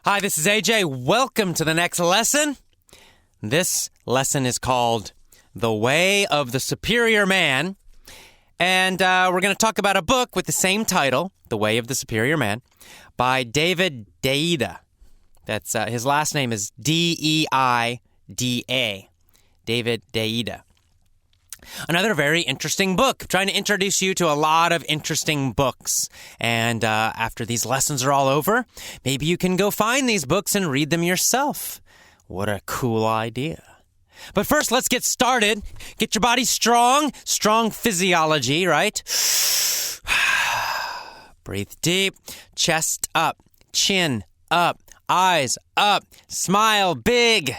Hi, this is AJ. Welcome to the next lesson. This lesson is called The Way of the Superior Man. And we're going to talk about a book with the same title, The Way of the Superior Man, by David Deida. That's his last name is Deida. David Deida. Another very interesting book. I'm trying to introduce you to a lot of interesting books. And after these lessons are all over, maybe you can go find these books and read them yourself. What a cool idea. But first, let's get started. Get your body strong. Strong physiology, right? Breathe deep. Chest up. Chin up. Eyes up. Smile big.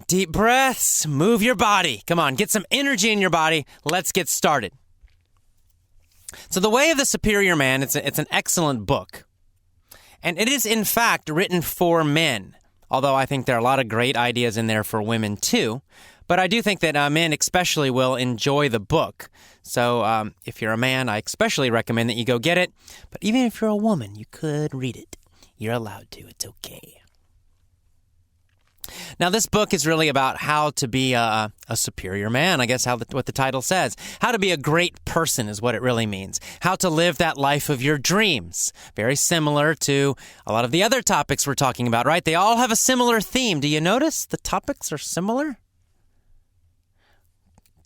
Deep breaths. Move your body. Come on, get some energy in your body. Let's get started. So The Way of the Superior Man, it's an excellent book. And it is, in fact, written for men. Although I think there are a lot of great ideas in there for women, too. But I do think that men especially will enjoy the book. So if you're a man, I especially recommend that you go get it. But even if you're a woman, you could read it. You're allowed to. It's okay. Now, this book is really about how to be a superior man, I guess what the title says. How to be a great person is what it really means. How to live that life of your dreams. Very similar to a lot of the other topics we're talking about, right? They all have a similar theme. Do you notice the topics are similar?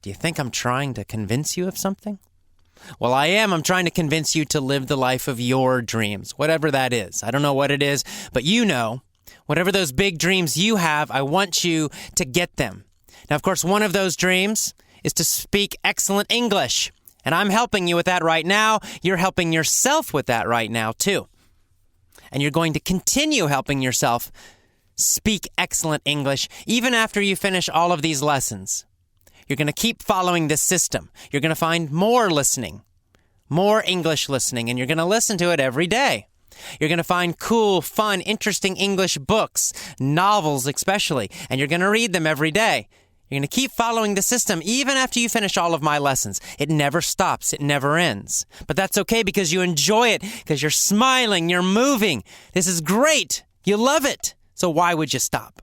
Do you think I'm trying to convince you of something? Well, I am. I'm trying to convince you to live the life of your dreams, whatever that is. I don't know what it is, but you know. Whatever those big dreams you have, I want you to get them. Now, of course, one of those dreams is to speak excellent English. And I'm helping you with that right now. You're helping yourself with that right now, too. And you're going to continue helping yourself speak excellent English even after you finish all of these lessons. You're going to keep following this system. You're going to find more listening, more English listening, and you're going to listen to it every day. You're going to find cool, fun, interesting English books, novels especially, and you're going to read them every day. You're going to keep following the system even after you finish all of my lessons. It never stops. It never ends. But that's okay because you enjoy it, because you're smiling, you're moving. This is great. You love it. So why would you stop?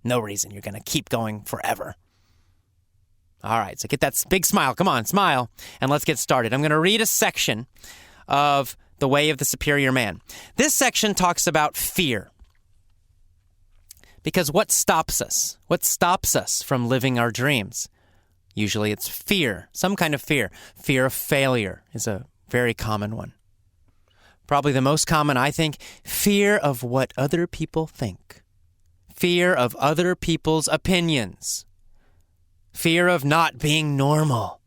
No reason. You're going to keep going forever. All right, so get that big smile. Come on, smile, and let's get started. I'm going to read a section of The Way of the Superior Man. This section talks about fear. Because what stops us? What stops us from living our dreams? Usually it's fear, some kind of fear. Fear of failure is a very common one. Probably the most common, I think, fear of what other people think. Fear of other people's opinions. Fear of not being normal.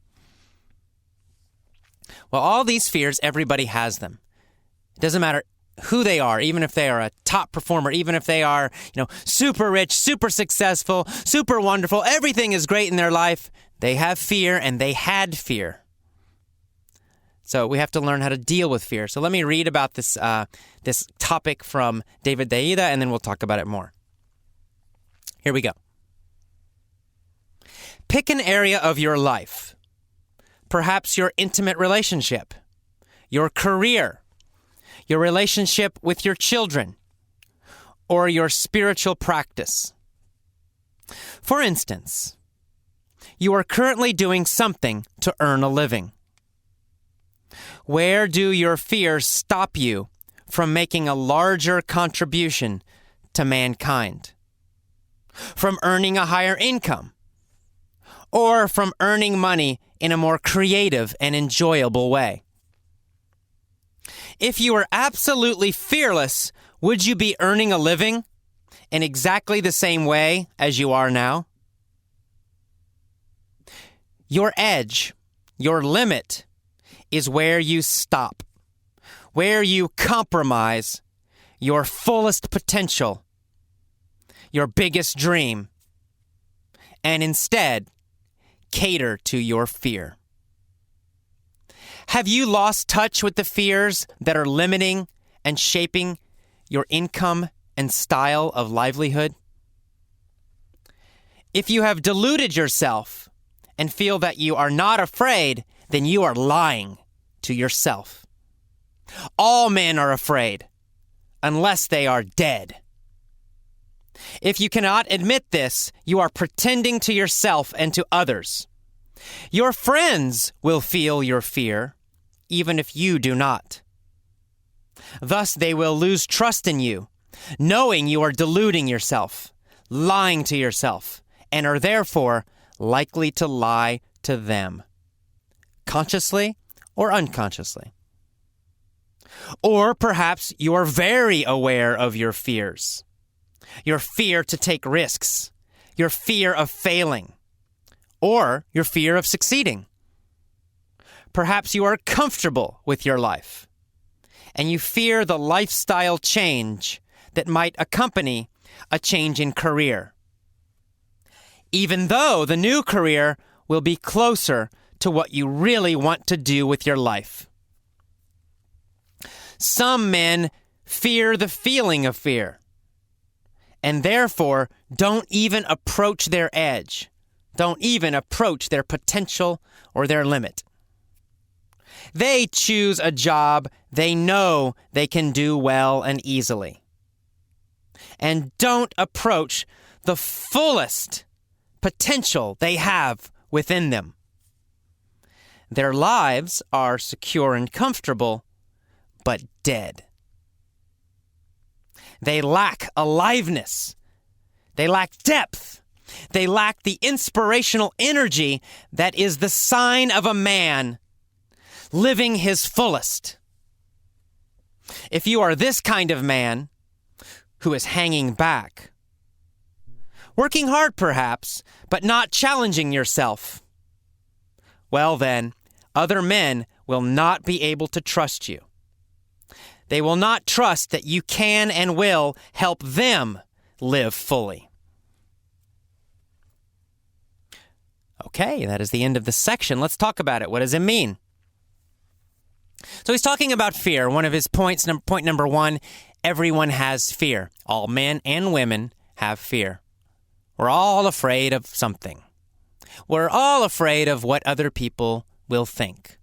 Well, all these fears, everybody has them. It doesn't matter who they are, even if they are a top performer, even if they are, super rich, super successful, super wonderful, everything is great in their life. They have fear and they had fear. So we have to learn how to deal with fear. So let me read about this topic from David Deida, and then we'll talk about it more. Here we go. Pick an area of your life. Perhaps your intimate relationship, your career, your relationship with your children, or your spiritual practice. For instance, you are currently doing something to earn a living. Where do your fears stop you from making a larger contribution to mankind? From earning a higher income? Or from earning money in a more creative and enjoyable way? If you were absolutely fearless, would you be earning a living in exactly the same way as you are now? Your edge, your limit, is where you stop, where you compromise your fullest potential, your biggest dream, and instead cater to your fear. Have you lost touch with the fears that are limiting and shaping your income and style of livelihood? If you have deluded yourself and feel that you are not afraid, then you are lying to yourself. All men are afraid. unless they are dead. If you cannot admit this, you are pretending to yourself and to others. Your friends will feel your fear, even if you do not. Thus, they will lose trust in you, knowing you are deluding yourself, lying to yourself, and are therefore likely to lie to them, consciously or unconsciously. Or perhaps you are very aware of your fears. Your fear to take risks, your fear of failing, or your fear of succeeding. Perhaps you are comfortable with your life, and you fear the lifestyle change that might accompany a change in career, even though the new career will be closer to what you really want to do with your life. Some men fear the feeling of fear, and therefore don't even approach their edge, don't even approach their potential or their limit. They choose a job they know they can do well and easily, and don't approach the fullest potential they have within them. Their lives are secure and comfortable, but dead. They lack aliveness. They lack depth. They lack the inspirational energy that is the sign of a man living his fullest. If you are this kind of man who is hanging back, working hard perhaps, but not challenging yourself, well then, other men will not be able to trust you. They will not trust that you can and will help them live fully. Okay, that is the end of the section. Let's talk about it. What does it mean? So he's talking about fear. One of his points, point number one, everyone has fear. All men and women have fear. We're all afraid of something. We're all afraid of what other people will think.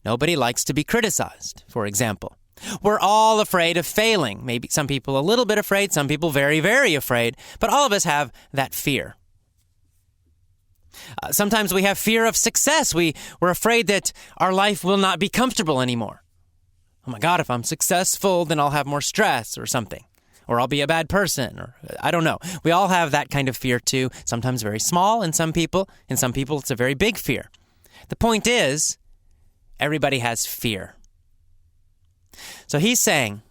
Nobody likes to be criticized, for example. We're all afraid of failing. Maybe some people a little bit afraid, some people very, very afraid, but all of us have that fear. Sometimes we have fear of success. We're afraid that our life will not be comfortable anymore. Oh my God, if I'm successful, then I'll have more stress or something. Or I'll be a bad person, or I don't know. We all have that kind of fear too, sometimes very small in some people. In some people, it's a very big fear. The point is, everybody has fear. So he's saying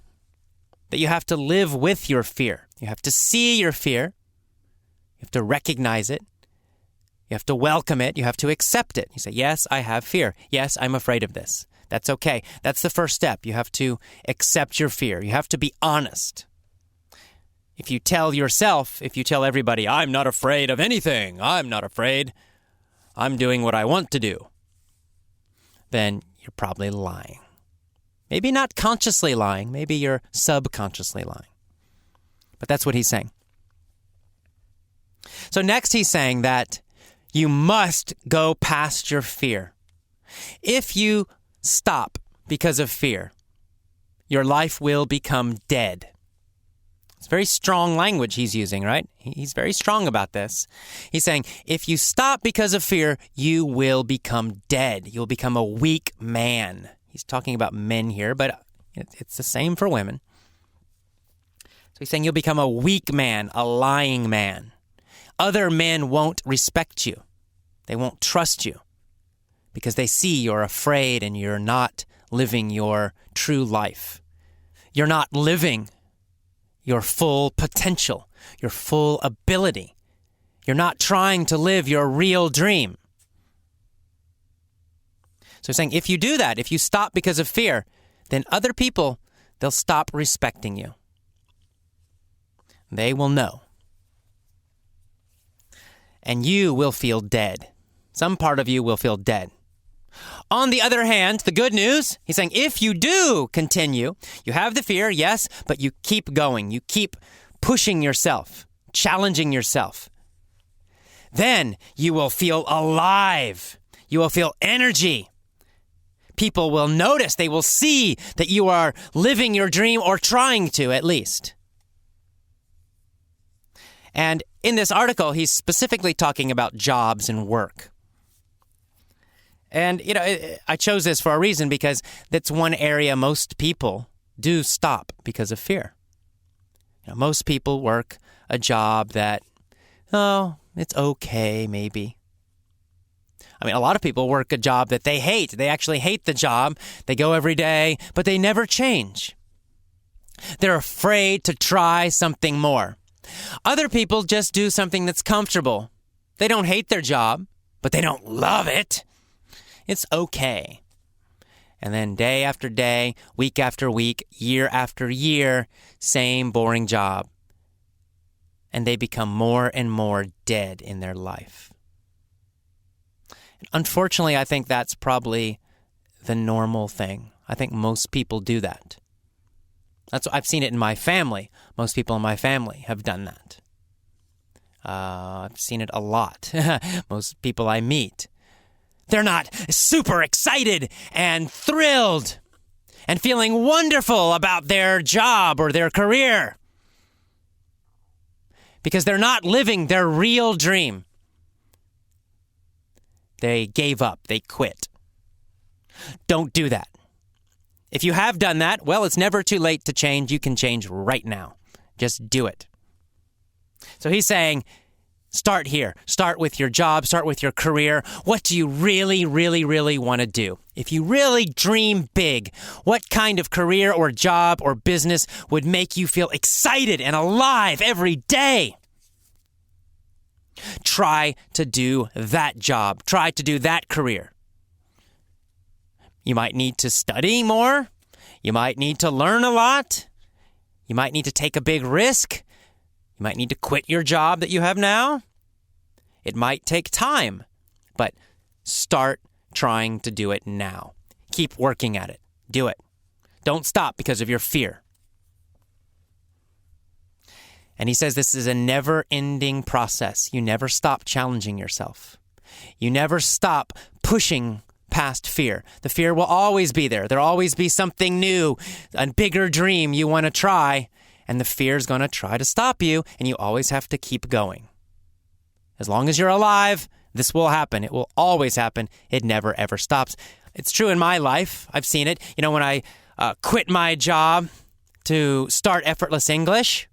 that you have to live with your fear. You have to see your fear. You have to recognize it. You have to welcome it. You have to accept it. You say, yes, I have fear. Yes, I'm afraid of this. That's okay. That's the first step. You have to accept your fear. You have to be honest. If you tell yourself, if you tell everybody, I'm not afraid of anything, I'm not afraid, I'm doing what I want to do, then you're probably lying. Maybe not consciously lying. Maybe you're subconsciously lying. But that's what he's saying. So next he's saying that you must go past your fear. If you stop because of fear, your life will become dead. It's very strong language he's using, right? He's very strong about this. He's saying, if you stop because of fear, you will become dead. You'll become a weak man. He's talking about men here, but it's the same for women. So he's saying you'll become a weak man, a lying man. Other men won't respect you. They won't trust you because they see you're afraid and you're not living your true life. You're not living your full potential, your full ability. You're not trying to live your real dream. So he's saying if you do that, if you stop because of fear, then other people, they'll stop respecting you. They will know. And you will feel dead. Some part of you will feel dead. On the other hand, the good news, he's saying if you do continue, you have the fear, yes, but you keep going. You keep pushing yourself, challenging yourself. Then you will feel alive. You will feel energy. people will notice. They will see that you are living your dream, or trying to, at least. And in this article, he's specifically talking about jobs and work. And, I chose this for a reason, because that's one area most people do stop because of fear. Most people work a job that, it's okay, maybe. A lot of people work a job that they hate. They actually hate the job. They go every day, but they never change. They're afraid to try something more. Other people just do something that's comfortable. They don't hate their job, but they don't love it. It's okay. And then day after day, week after week, year after year, same boring job. And they become more and more dead in their life. Unfortunately, I think that's probably the normal thing. I think most people do that. I've seen it in my family. Most people in my family have done that. I've seen it a lot. Most people I meet, they're not super excited and thrilled and feeling wonderful about their job or their career, because they're not living their real dream. They gave up. They quit. Don't do that. If you have done that, well, it's never too late to change. You can change right now. Just do it. So he's saying, start here. Start with your job. Start with your career. What do you really, really, really want to do? If you really dream big, what kind of career or job or business would make you feel excited and alive every day? Try to do that job. Try to do that career. You might need to study more. You might need to learn a lot. You might need to take a big risk. You might need to quit your job that you have now. It might take time, but start trying to do it now. Keep working at it. Do it. Don't stop because of your fear. And he says this is a never-ending process. You never stop challenging yourself. You never stop pushing past fear. The fear will always be there. There'll always be something new, a bigger dream you want to try, and the fear is going to try to stop you, and you always have to keep going. As long as you're alive, this will happen. It will always happen. It never, ever stops. It's true in my life. I've seen it. When I quit my job to start Effortless English,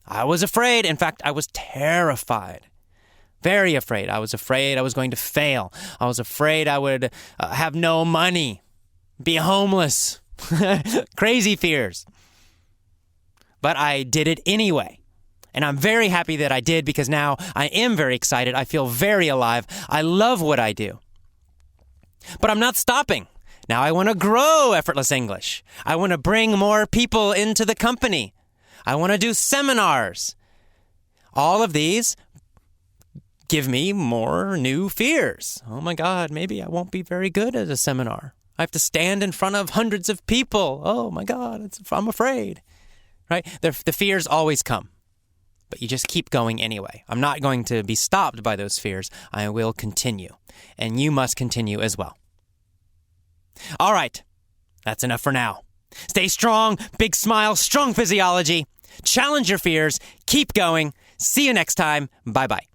I was afraid. In fact, I was terrified. Very afraid. I was afraid I was going to fail. I was afraid I would have no money, be homeless. Crazy fears. But I did it anyway. And I'm very happy that I did, because now I am very excited. I feel very alive. I love what I do. But I'm not stopping. Now I want to grow Effortless English. I want to bring more people into the company. I want to do seminars. All of these give me more new fears. Oh my God, maybe I won't be very good at a seminar. I have to stand in front of hundreds of people. Oh my God, I'm afraid. Right? The fears always come, but you just keep going anyway. I'm not going to be stopped by those fears. I will continue, and you must continue as well. All right, that's enough for now. Stay strong, big smile, strong physiology. Challenge your fears. Keep going. See you next time. Bye-bye.